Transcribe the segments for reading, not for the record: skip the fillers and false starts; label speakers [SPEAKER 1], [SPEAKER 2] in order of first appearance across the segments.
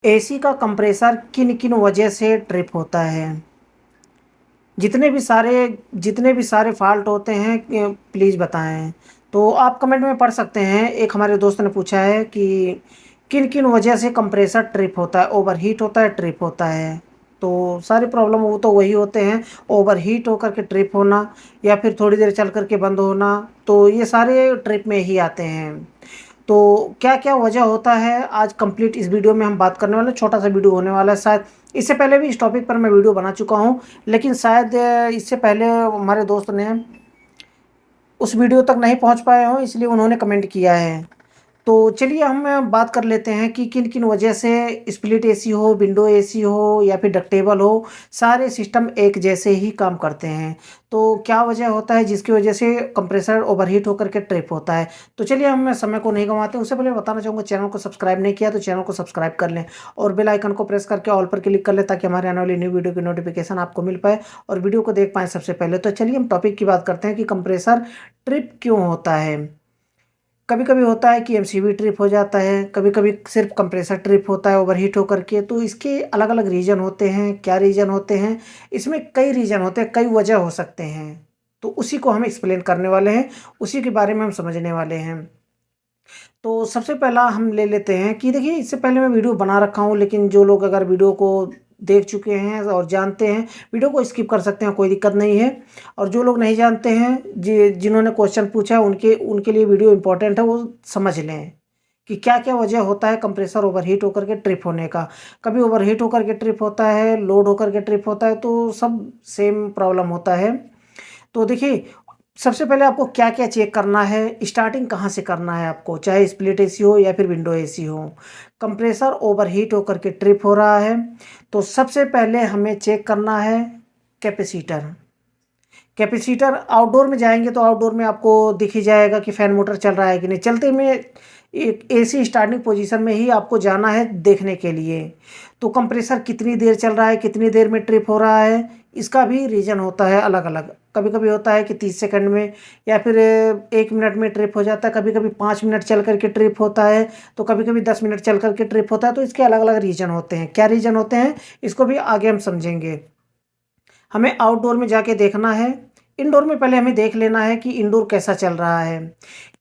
[SPEAKER 1] AC का compressor किन किन वजह से ट्रिप होता है। जितने भी सारे फॉल्ट होते हैं प्लीज़ बताएं। तो आप कमेंट में पढ़ सकते हैं। एक हमारे दोस्त ने पूछा है कि किन किन वजह से कंप्रेसर ट्रिप होता है, ओवरहीट होता है, ट्रिप होता है। तो सारी प्रॉब्लम वो तो वही होते हैं, ओवरहीट होकर के ट्रिप होना या फिर थोड़ी देर चल कर के बंद होना। तो ये सारे ट्रिप में ही आते हैं। तो क्या क्या वजह होता है आज कंप्लीट इस वीडियो में हम बात करने वाले हैं। छोटा सा वीडियो होने वाला है। शायद इससे पहले भी इस टॉपिक पर मैं वीडियो बना चुका हूं, लेकिन शायद इससे पहले हमारे दोस्त ने उस वीडियो तक नहीं पहुंच पाए हों, इसलिए उन्होंने कमेंट किया है। तो चलिए हम बात कर लेते हैं कि किन किन वजह से स्प्लिट एसी हो, विंडो एसी हो या फिर डक्टेबल हो, सारे सिस्टम एक जैसे ही काम करते हैं। तो क्या वजह होता है जिसकी वजह से कंप्रेसर ओवरहीट होकर के ट्रिप होता है। तो चलिए हम समय को नहीं गंवाते, उससे पहले बताना चाहूँगा चैनल को सब्सक्राइब नहीं किया तो चैनल को सब्सक्राइब कर लें और बेल आइकन को प्रेस करके ऑल पर क्लिक कर लें ताकि हमारे आने वाली न्यू वीडियो की नोटिफिकेशन आपको मिल पाए और वीडियो को देख पाएँ सबसे पहले। तो चलिए हम टॉपिक की बात करते हैं कि कंप्रेसर ट्रिप क्यों होता है। कभी कभी होता है कि एमसीबी ट्रिप हो जाता है, कभी कभी सिर्फ कंप्रेसर ट्रिप होता है ओवरहीट होकर के। तो इसके अलग अलग रीज़न होते हैं। क्या रीज़न होते हैं? इसमें कई रीज़न होते हैं, कई वजह हो सकते हैं। तो उसी को हम एक्सप्लेन करने वाले हैं, उसी के बारे में हम समझने वाले हैं। तो सबसे पहला हम ले लेते हैं कि देखिए, इससे पहले मैं वीडियो बना रखा हूँ, लेकिन जो लोग अगर वीडियो को देख चुके हैं और जानते हैं, वीडियो को स्किप कर सकते हैं, कोई दिक्कत नहीं है। और जो लोग नहीं जानते हैं, जिन्होंने क्वेश्चन पूछा है, उनके उनके लिए वीडियो इंपॉर्टेंट है, वो समझ लें कि क्या क्या वजह होता है कंप्रेसर ओवरहीट होकर के ट्रिप होने का। कभी ओवरहीट होकर के ट्रिप होता है, लोड होकर के ट्रिप होता है, तो सब सेम प्रॉब्लम होता है। तो देखिए, सबसे पहले आपको क्या-क्या चेक करना है, स्टार्टिंग कहाँ से करना है आपको, चाहे स्प्लिट एसी हो या फिर विंडो एसी हो। कंप्रेसर ओवरहीट होकर के ट्रिप हो रहा है, तो सबसे पहले हमें चेक करना है कैपेसिटर। कैपेसिटर आउटडोर में जाएँगे तो आउटडोर में आपको दिख ही जाएगा कि फ़ैन मोटर चल रहा है कि नहीं। चलते में एक एसी स्टार्टिंग पोजीशन में ही आपको जाना है देखने के लिए। तो कंप्रेसर कितनी देर चल रहा है, कितनी देर में ट्रिप हो रहा है, इसका भी रीज़न होता है अलग-अलग। कभी-कभी होता है कि 30 सेकंड में या फिर 1 मिनट में ट्रिप हो जाता है, कभी-कभी 5 मिनट चल कर के ट्रिप होता है, तो कभी-कभी 10 मिनट चल कर के ट्रिप होता है। तो इसके अलग-अलग रीज़न होते हैं। क्या रीज़न होते हैं, इसको भी आगे हम समझेंगे। हमें आउटडोर में जाके देखना है। इनडोर में पहले हमें देख लेना है कि इनडोर कैसा चल रहा है।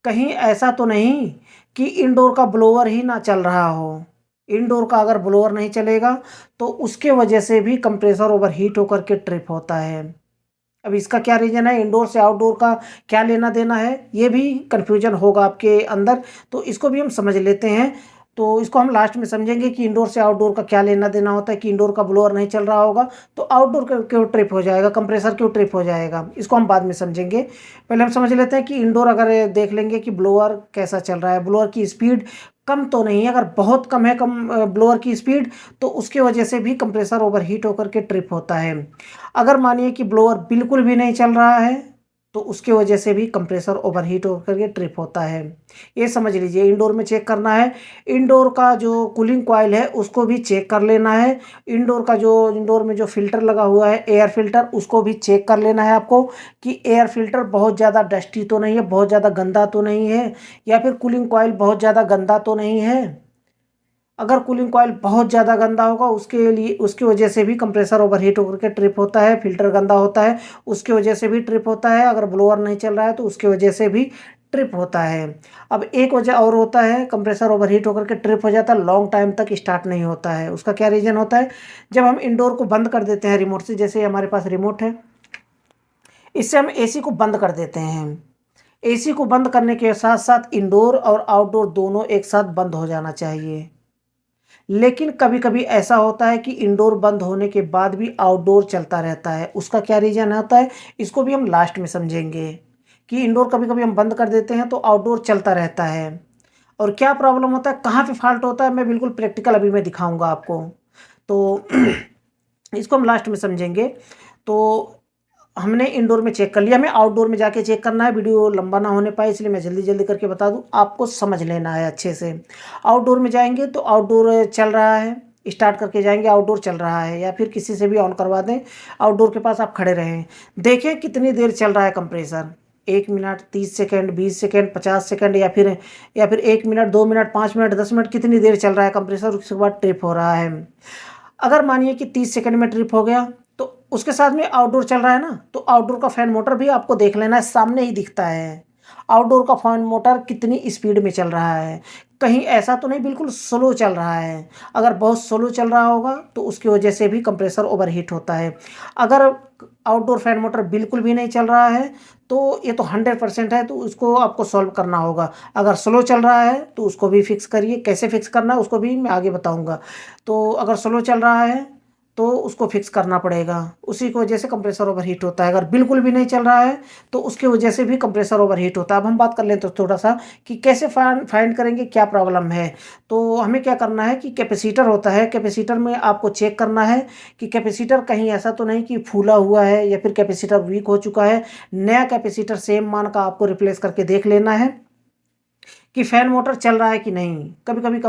[SPEAKER 1] कहीं ऐसा तो नहीं कि इनडोर का ब्लोअर ही ना चल रहा हो। इनडोर का अगर ब्लोअर नहीं चलेगा तो उसके वजह से भी कंप्रेसर ओवरहीट होकर के ट्रिप होता है। अब इसका क्या रीज़न है, इनडोर से आउटडोर का क्या लेना-देना है, ये भी कन्फ्यूज़न होगा आपके अंदर, तो इसको भी हम समझ लेते हैं। तो इसको हम लास्ट में समझेंगे कि इनडोर से आउटडोर का क्या लेना-देना होता है कि इनडोर का ब्लोअर नहीं चल रहा होगा, तो आउटडोर क्यों ट्रिप हो जाएगा, कंप्रेसर क्यों ट्रिप हो जाएगा, इसको हम बाद में समझेंगे। पहले हम समझ लेते हैं कि इनडोर अगर देख लेंगे कि ब्लोअर कैसा चल रहा है, ब्लोअर की स्पीड कम तो नहीं है। अगर बहुत कम है ब्लोअर की स्पीड, तो उसकी वजह से भी कंप्रेसर ओवरहीट होकर के ट्रिप होता है। अगर मानिए कि ब्लोअर बिल्कुल भी नहीं चल रहा है, तो उसके वजह से भी कंप्रेसर ओवरहीट होकर के ट्रिप होता है। ये समझ लीजिए, इंडोर में चेक करना है। इंडोर का जो कूलिंग कॉइल है उसको भी चेक कर लेना है। इंडोर में जो फ़िल्टर लगा हुआ है, एयर फ़िल्टर, उसको भी चेक कर लेना है आपको कि एयर फ़िल्टर बहुत ज़्यादा डस्टी तो नहीं है, बहुत ज़्यादा गंदा तो नहीं है, या फिर कूलिंग कॉइल बहुत ज़्यादा गंदा तो नहीं है। अगर कूलिंग कॉइल बहुत ज़्यादा गंदा होगा, उसके लिए उसकी वजह से भी कंप्रेसर ओवरहीट होकर के ट्रिप होता है। फ़िल्टर गंदा होता है, उसकी वजह से भी ट्रिप होता है। अगर ब्लोअर नहीं चल रहा है तो उसकी वजह से भी ट्रिप होता है। अब एक वजह और होता है, कंप्रेसर ओवरहीट होकर के ट्रिप हो जाता है, लॉन्ग टाइम तक स्टार्ट नहीं होता है। उसका क्या रीज़न होता है, जब हम इंडोर को बंद कर देते हैं रिमोट से, जैसे हमारे पास रिमोट है, इससे हम एसी को बंद कर देते हैं। एसी को बंद करने के साथ-साथ इंडोर और आउटडोर दोनों एक साथ बंद हो जाना चाहिए। लेकिन कभी-कभी ऐसा होता है कि इंडोर बंद होने के बाद भी आउटडोर चलता रहता है। उसका क्या रीज़न होता है, इसको भी हम लास्ट में समझेंगे कि इंडोर कभी-कभी हम बंद कर देते हैं तो आउटडोर चलता रहता है। और क्या प्रॉब्लम होता है, कहाँ पे फ़ॉल्ट होता है, मैं बिल्कुल प्रैक्टिकल अभी मैं दिखाऊँगा आपको। तो इसको हम लास्ट में समझेंगे। तो हमने इंडोर में चेक कर लिया, हमें आउटडोर में जाके चेक करना है। वीडियो लंबा ना होने पाए इसलिए मैं जल्दी-जल्दी करके बता दूँ, आपको समझ लेना है अच्छे से। आउटडोर में जाएँगे तो आउटडोर चल रहा है, स्टार्ट करके जाएँगे आउटडोर चल रहा है, या फिर किसी से भी ऑन करवा दें, आउटडोर के पास आप खड़े रहें। देखें कितनी देर चल रहा है compressor. 1 minute, 30 second, 20 second, 50 second, या फिर 1 मिनट, 2 मिनट, 5 मिनट, 10 मिनट, कितनी देर चल रहा है कंप्रेसर, उसके बाद ट्रिप हो रहा है। अगर मानिए कि 30 सेकंड में ट्रिप हो गया, तो उसके साथ में आउटडोर चल रहा है ना, तो आउटडोर का फैन मोटर भी आपको देख लेना है, सामने ही दिखता है। आउटडोर का फैन मोटर कितनी स्पीड में चल रहा है, कहीं ऐसा तो नहीं बिल्कुल स्लो चल रहा है। अगर बहुत स्लो चल रहा होगा तो उसकी वजह से भी कंप्रेसर ओवरहीट होता है। अगर आउटडोर फैन मोटर बिल्कुल भी नहीं चल रहा है तो ये तो 100% है, तो उसको आपको सॉल्व करना होगा। अगर स्लो चल रहा है तो उसको भी फिक्स करिए, कैसे फिक्स करना है उसको भी मैं आगे बताऊंगा। तो अगर स्लो चल रहा है तो उसको फिक्स करना पड़ेगा, उसी की वजह से कंप्रेसर ओवरहीट होता है। अगर बिल्कुल भी नहीं चल रहा है तो उसकी वजह से भी कंप्रेसर ओवरहीट होता है। अब हम बात कर लें तो थोड़ा सा कि कैसे फाइंड करेंगे क्या प्रॉब्लम है। तो हमें क्या करना है कि कैपेसिटर होता है, कैपेसिटर में आपको चेक करना है कि कैपेसिटर कहीं ऐसा तो नहीं कि फूला हुआ है या फिर कैपेसिटर वीक हो चुका है। नया कैपेसिटर सेम मान का आपको रिप्लेस करके देख लेना है कि फैन मोटर चल रहा है कि नहीं। कभी कभी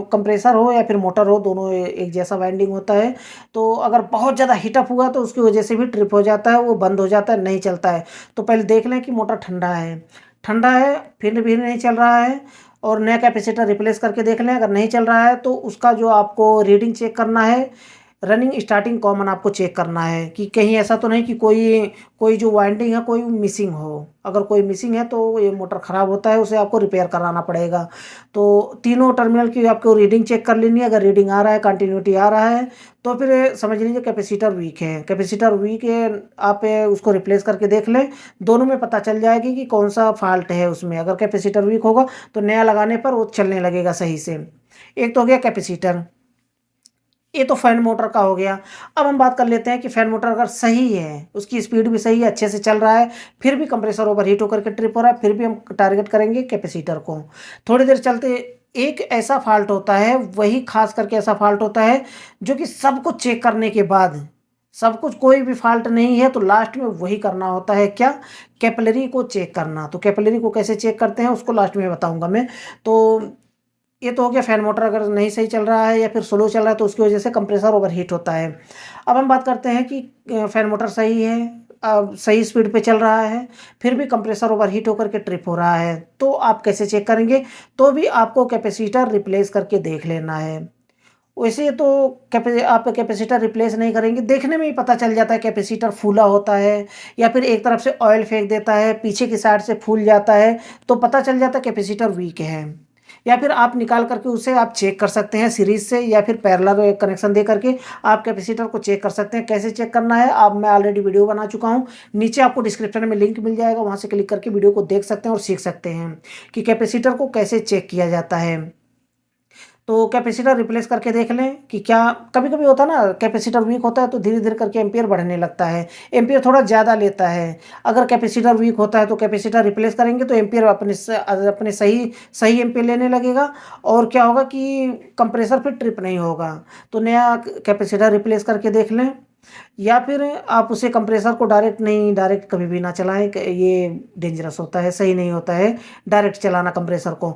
[SPEAKER 1] कंप्रेसर हो या फिर मोटर हो, दोनों एक जैसा वाइंडिंग होता है। तो अगर बहुत ज़्यादा हीटअप हुआ तो उसकी वजह से भी ट्रिप हो जाता है, वो बंद हो जाता है, नहीं चलता है। तो पहले देख लें कि मोटर ठंडा है, ठंडा है फिर भी नहीं चल रहा है, और नया कैपेसिटर रिप्लेस करके देख लें। अगर नहीं चल रहा है तो उसका जो आपको रीडिंग चेक करना है, रनिंग स्टार्टिंग कॉमन आपको चेक करना है कि कहीं ऐसा तो नहीं कि कोई कोई जो वाइंडिंग है कोई मिसिंग हो। अगर कोई मिसिंग है तो ये मोटर ख़राब होता है, उसे आपको रिपेयर कराना पड़ेगा। तो तीनों टर्मिनल की आपको रीडिंग चेक कर लेनी है। अगर रीडिंग आ रहा है, कंटिन्यूटी आ रहा है, तो फिर समझ लीजिए कैपेसिटर वीक है। कैपेसिटर वीक है, आप उसको रिप्लेस करके देख लें, दोनों में पता चल जाएगी कि कौन सा फॉल्ट है उसमें। अगर कैपेसिटर वीक होगा तो नया लगाने पर वो चलने लगेगा सही से। एक तो हो गया कैपेसिटर, ये तो फैन मोटर का हो गया। अब हम बात कर लेते हैं कि फैन मोटर अगर सही है, उसकी स्पीड भी सही है, अच्छे से चल रहा है, फिर भी कंप्रेसर ओवरहीट होकर के ट्रिप हो रहा है, फिर भी हम टारगेट करेंगे कैपेसिटर को। थोड़ी देर चलते एक ऐसा फॉल्ट होता है, वही खास करके ऐसा फॉल्ट होता है जो कि सब कुछ चेक करने के बाद, सब कुछ कोई भी फॉल्ट नहीं है तो लास्ट में वही करना होता है, क्या, कैपिलरी को चेक करना। तो कैपिलरी को कैसे चेक करते हैं उसको लास्ट में बताऊंगा मैं। तो ये तो हो गया फैन मोटर अगर नहीं सही चल रहा है या फिर स्लो चल रहा है तो उसकी वजह से कंप्रेसर ओवरहीट होता है। अब हम बात करते हैं कि फैन मोटर सही है, सही स्पीड पे चल रहा है, फिर भी कंप्रेसर ओवरहीट होकर के ट्रिप हो रहा है, तो आप कैसे चेक करेंगे। तो भी आपको कैपेसिटर रिप्लेस करके देख लेना है। वैसे तो आप कैपेसिटर रिप्लेस नहीं करेंगे, देखने में ही पता चल जाता है कैपेसिटर फूला होता है या फिर एक तरफ से ऑयल फेंक देता है, पीछे की साइड से फूल जाता है, तो पता चल जाता है कैपेसिटर वीक है। या फिर आप निकाल करके उसे आप चेक कर सकते हैं सीरीज से या फिर पैरेलल कनेक्शन दे करके आप कैपेसिटर को चेक कर सकते हैं। कैसे चेक करना है आप, मैं ऑलरेडी वीडियो बना चुका हूँ, नीचे आपको डिस्क्रिप्शन में लिंक मिल जाएगा, वहाँ से क्लिक करके वीडियो को देख सकते हैं और सीख सकते हैं कि कैपेसिटर को कैसे चेक किया जाता है। तो कैपेसिटर रिप्लेस करके देख लें कि क्या, कभी कभी होता है ना कैपेसिटर वीक होता है तो धीरे धीरे करके एम्पियर बढ़ने लगता है, एम्पियर थोड़ा ज़्यादा लेता है। अगर कैपेसिटर वीक होता है तो कैपेसिटर रिप्लेस करेंगे तो एम्पियर अपने सही सही एम्पियर लेने लगेगा, और क्या होगा कि कंप्रेसर फिर ट्रिप नहीं होगा। तो नया कैपेसिटर रिप्लेस करके देख लें, या फिर आप उसे कंप्रेसर को डायरेक्ट कभी भी ना चलाएं, ये डेंजरस होता है, सही नहीं होता है डायरेक्ट चलाना कंप्रेसर को।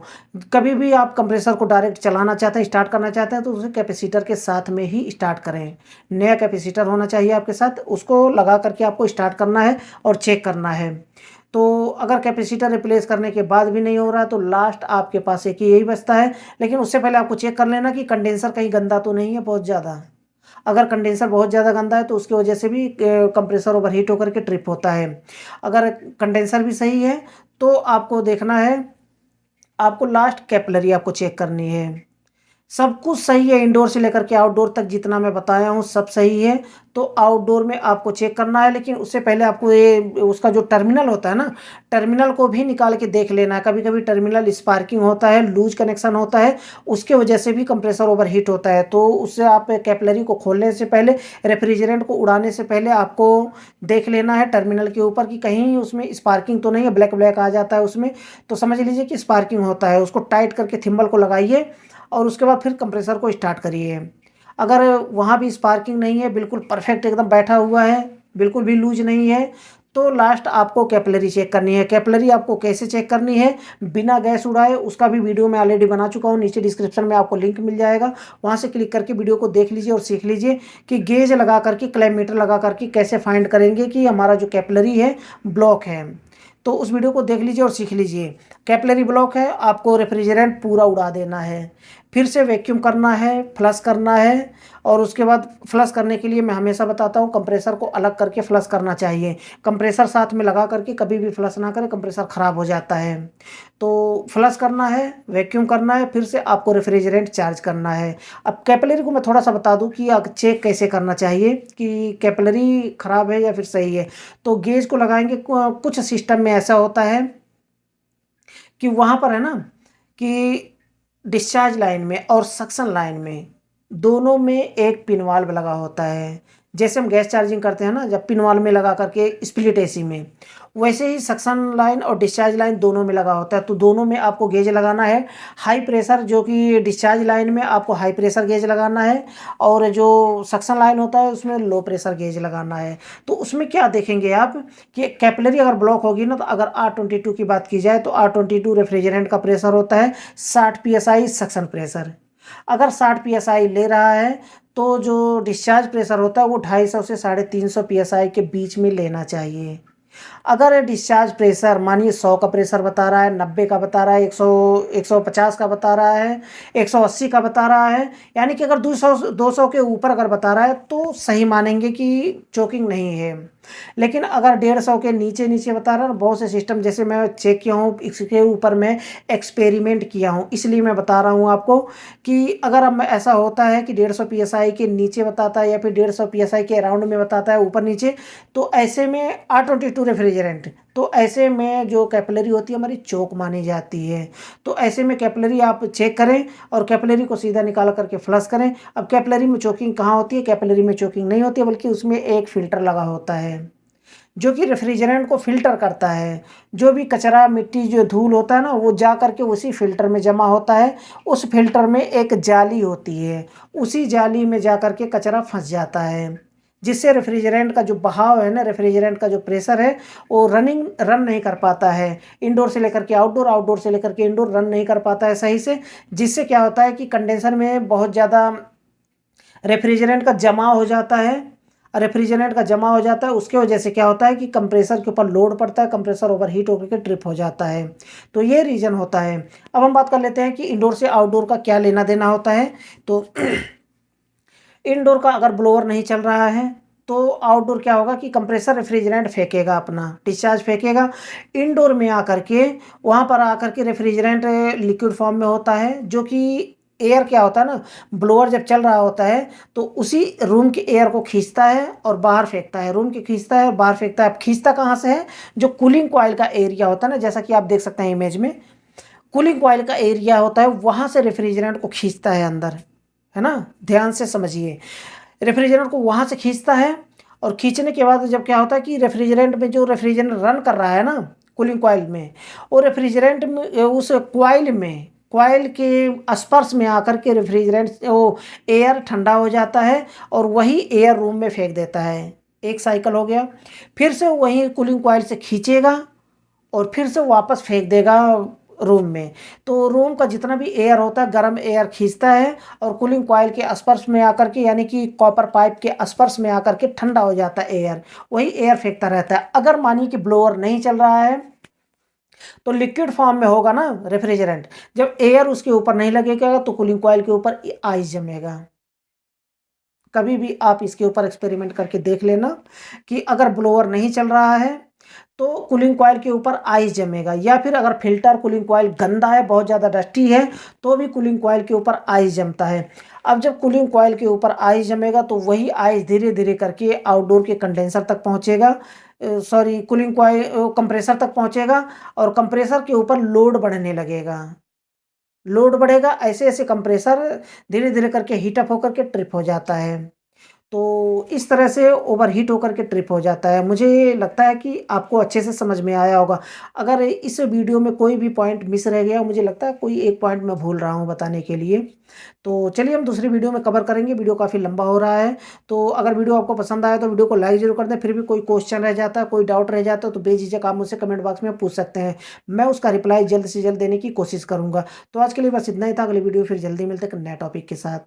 [SPEAKER 1] कभी भी आप कंप्रेसर को डायरेक्ट चलाना चाहते हैं, स्टार्ट करना चाहते हैं, तो उसे कैपेसिटर के साथ में ही स्टार्ट करें। नया कैपेसिटर होना चाहिए आपके साथ, उसको लगा करके आपको स्टार्ट करना है और चेक करना है। तो अगर कैपेसिटर रिप्लेस करने के बाद भी नहीं हो रहा तो लास्ट आपके पास एक ही यही बचता है, लेकिन उससे पहले आपको चेक कर लेना कि कंडेंसर कहीं गंदा तो नहीं है बहुत ज़्यादा। अगर कंडेंसर बहुत ज़्यादा गंदा है तो उसकी वजह से भी कंप्रेसर ओवरहीट होकर के ट्रिप होता है। अगर कंडेंसर भी सही है तो आपको देखना है, आपको लास्ट कैपिलरी आपको चेक करनी है। सब कुछ सही है, इंडोर से लेकर के आउटडोर तक जितना मैं बताया हूँ सब सही है। तो आउटडोर में आपको चेक करना है, लेकिन उससे पहले आपको ये उसका जो टर्मिनल होता है ना, टर्मिनल को भी निकाल के देख लेना है। कभी कभी टर्मिनल स्पार्किंग होता है, लूज कनेक्शन होता है, उसके वजह से भी कंप्रेसर ओवरहीट होता है। तो उससे आप कैपिलरी को खोलने से पहले, रेफ्रिजरेंट को उड़ाने से पहले आपको देख लेना है टर्मिनल के ऊपर कि कहीं उसमें स्पार्किंग तो नहीं है, ब्लैक ब्लैक आ जाता है उसमें, तो समझ लीजिए कि स्पार्किंग होता है। उसको टाइट करके थिम्बल को लगाइए और उसके बाद फिर कंप्रेसर को स्टार्ट करिए। अगर वहाँ भी स्पार्किंग नहीं है, बिल्कुल परफेक्ट एकदम बैठा हुआ है, बिल्कुल भी लूज नहीं है, तो लास्ट आपको कैपिलरी चेक करनी है। कैपिलरी आपको कैसे चेक करनी है बिना गैस उड़ाए, उसका भी वीडियो मैं ऑलरेडी बना चुका हूँ, नीचे डिस्क्रिप्शन में आपको लिंक मिल जाएगा, वहाँ से क्लिक करके वीडियो को देख लीजिए और सीख लीजिए कि गेज लगा करके, क्लैम मीटर लगा करके कैसे फाइंड करेंगे कि हमारा जो कैपिलरी है ब्लॉक है। तो उस वीडियो को देख लीजिए और सीख लीजिए। कैपिलरी ब्लॉक है, आपको रेफ्रिजरेंट पूरा उड़ा देना है, फिर से वैक्यूम करना है, फ्लश करना है, और उसके बाद फ्लश करने के लिए मैं हमेशा बताता हूँ कंप्रेसर को अलग करके फ्लश करना चाहिए। कंप्रेसर साथ में लगा करके कभी भी फ्लश ना करें, कंप्रेसर ख़राब हो जाता है। तो फ्लश करना है, वैक्यूम करना है, फिर से आपको रेफ्रिजरेंट चार्ज करना है। अब कैपिलरी को मैं थोड़ा सा बता दूं कि चेक कैसे करना चाहिए कि कैपिलरी ख़राब है या फिर सही है। तो गेज को लगाएंगे, कुछ सिस्टम में ऐसा होता है कि वहाँ पर है ना कि डिस्चार्ज लाइन में और सक्शन लाइन में दोनों में एक पिन वाल्व लगा होता है। जैसे हम गैस चार्जिंग करते हैं ना, जब पिन वाल्व में लगा करके स्प्लिट एसी में, वैसे ही सक्शन लाइन और डिस्चार्ज लाइन दोनों में लगा होता है। तो दोनों में आपको गेज लगाना है। हाई प्रेशर जो कि डिस्चार्ज लाइन में आपको हाई प्रेशर गेज लगाना है, और जो सक्शन लाइन होता है उसमें लो प्रेशर गेज लगाना है। तो उसमें क्या देखेंगे आप कि कैपिलरी अगर ब्लॉक होगी ना, तो अगर R22 की बात की जाए तो R22 रेफ्रिजरेंट का प्रेशर होता है 60 PSI सक्शन प्रेशर। अगर 60 PSI ले रहा है तो जो डिस्चार्ज प्रेशर होता है वो 250 से 350 PSI के बीच में लेना चाहिए। अगर डिस्चार्ज प्रेशर मानिए 100 का प्रेशर बता रहा है, 90 का बता रहा है, 150 का बता रहा है, 180 का बता रहा है, यानी कि अगर 200 के ऊपर अगर बता रहा है तो सही मानेंगे कि चोकिंग नहीं है। लेकिन अगर 150 के नीचे नीचे बता रहा है ना, बहुत से सिस्टम जैसे मैं चेक किया हूँ, इसके ऊपर मैं एक्सपेरिमेंट किया हूँ, इसलिए मैं बता रहा हूँ आपको कि अगर अब ऐसा होता है कि 150 PSI के नीचे बताता है या फिर 150 PSI के अराउंड में बताता है ऊपर नीचे, तो ऐसे में R22 रेफ्रिजरेंट, तो ऐसे में जो कैपिलरी होती है हमारी चोक मानी जाती है। तो ऐसे में कैपिलरी आप चेक करें और कैपिलरी को सीधा निकाल करके फ्लश करें। अब कैपिलरी में चोकिंग कहाँ होती है? कैपिलरी में चोकिंग नहीं होती है, बल्कि उसमें एक फ़िल्टर लगा होता है जो कि रेफ्रिजरेंट को फ़िल्टर करता है। जो भी कचरा, मिट्टी, जो धूल होता है ना, वो जा करके उसी फ़िल्टर में जमा होता है। उस फ़िल्टर में एक जाली होती है, उसी जाली में जा करके कचरा फंस जाता है, जिससे रेफ्रिजरेंट का जो बहाव है ना, रेफ्रिजरेंट का जो प्रेशर है, वो रन नहीं कर पाता है। इंडोर से लेकर के आउटडोर, आउटडोर से लेकर के इंडोर रन नहीं कर पाता है सही से। जिससे क्या होता है कि कंडेंसर में बहुत ज़्यादा रेफ्रिजरेंट का जमा हो जाता है। रेफ्रिजरेंट का जमा हो जाता है, उसके वजह से क्या होता है कि कंप्रेसर के ऊपर लोड पड़ता है, कंप्रेसर ओवरहीट होकर के ट्रिप हो जाता है। तो ये रीज़न होता है। अब हम बात कर लेते हैं कि इंडोर से आउटडोर का क्या लेना देना होता है। तो इंडोर का अगर ब्लोअर नहीं चल रहा है तो आउटडोर क्या होगा कि कंप्रेसर रेफ्रिजरेंट फेंकेगा, अपना डिस्चार्ज फेंकेगा इंडोर में आकर के। वहाँ पर आकर के रेफ्रिजरेंट लिक्विड फॉर्म में होता है, जो कि एयर क्या होता है ना, ब्लोअर जब चल रहा होता है तो उसी रूम के एयर को खींचता है और बाहर फेंकता है, रूम के खींचता है और बाहर फेंकता है। अब खींचता कहाँ से है? जो कूलिंग कॉइल का एरिया होता है ना, जैसा कि आप देख सकते हैं इमेज में, कूलिंग कॉइल का एरिया होता है, वहाँ से रेफ्रिजरेंट को खींचता है अंदर, है ना। ध्यान से समझिए, रेफ्रिजरेंट को वहाँ से खींचता है, और खींचने के बाद जब क्या होता है कि रेफ्रिजरेंट में जो रेफ्रिजरेंट रन कर रहा है ना कूलिंग कॉइल में, वो रेफ्रिजरेंट में उस कॉइल में, कॉइल के स्पर्श में आकर के रेफ्रिजरेंट वो एयर ठंडा हो जाता है और वही एयर रूम में फेंक देता है। एक साइकिल हो गया। फिर से वही कूलिंग कॉइल से खींचेगा और फिर से वापस फेंक देगा रूम में। तो रूम का जितना भी एयर होता है, गर्म एयर खींचता है और कूलिंग कॉइल के स्पर्श में आकर के, यानी कि कॉपर पाइप के स्पर्श में आकर के ठंडा हो जाता है एयर, वही एयर फेंकता रहता है। अगर मानिए कि ब्लोअर नहीं चल रहा है तो लिक्विड फॉर्म में होगा ना रेफ्रिजरेंट, जब एयर उसके ऊपर नहीं लगेगा तो कूलिंग कॉइल के ऊपर आइस जमेगा। कभी भी आप इसके ऊपर एक्सपेरिमेंट करके देख लेना कि अगर ब्लोअर नहीं चल रहा है तो कूलिंग कॉइल के ऊपर आइस जमेगा, या फिर अगर फिल्टर कूलिंग कॉइल गंदा है, बहुत ज़्यादा डस्टी है, तो भी कूलिंग कॉइल के ऊपर आइस जमता है। अब जब कूलिंग कॉइल के ऊपर आइस जमेगा तो वही आइस धीरे धीरे करके आउटडोर के कंडेंसर तक पहुंचेगा, सॉरी कूलिंग कॉइल कंप्रेसर तक पहुंचेगा, और कंप्रेसर के ऊपर लोड बढ़ने लगेगा। लोड बढ़ेगा, ऐसे ऐसे कंप्रेसर धीरे धीरे करके हीटअप होकर के ट्रिप हो जाता है। तो इस तरह से ओवरहीट होकर के ट्रिप हो जाता है। मुझे लगता है कि आपको अच्छे से समझ में आया होगा। अगर इस वीडियो में कोई भी पॉइंट मिस रह गया, मुझे लगता है कोई एक पॉइंट मैं भूल रहा हूँ बताने के लिए, तो चलिए हम दूसरी वीडियो में कवर करेंगे। वीडियो काफ़ी लंबा हो रहा है, तो अगर वीडियो आपको पसंद आया तो वीडियो को लाइक ज़रूर कर दें। फिर भी कोई क्वेश्चन रह जाता है, कोई डाउट रह जाता है, तो बेझिझक आप मुझसे कमेंट बॉक्स में पूछ सकते हैं। मैं उसका रिप्लाई जल्द से जल्द देने की कोशिश करूँगा। तो आज के लिए बस इतना ही था। अगली वीडियो फिर जल्दी मिलते हैं एक नए टॉपिक के साथ।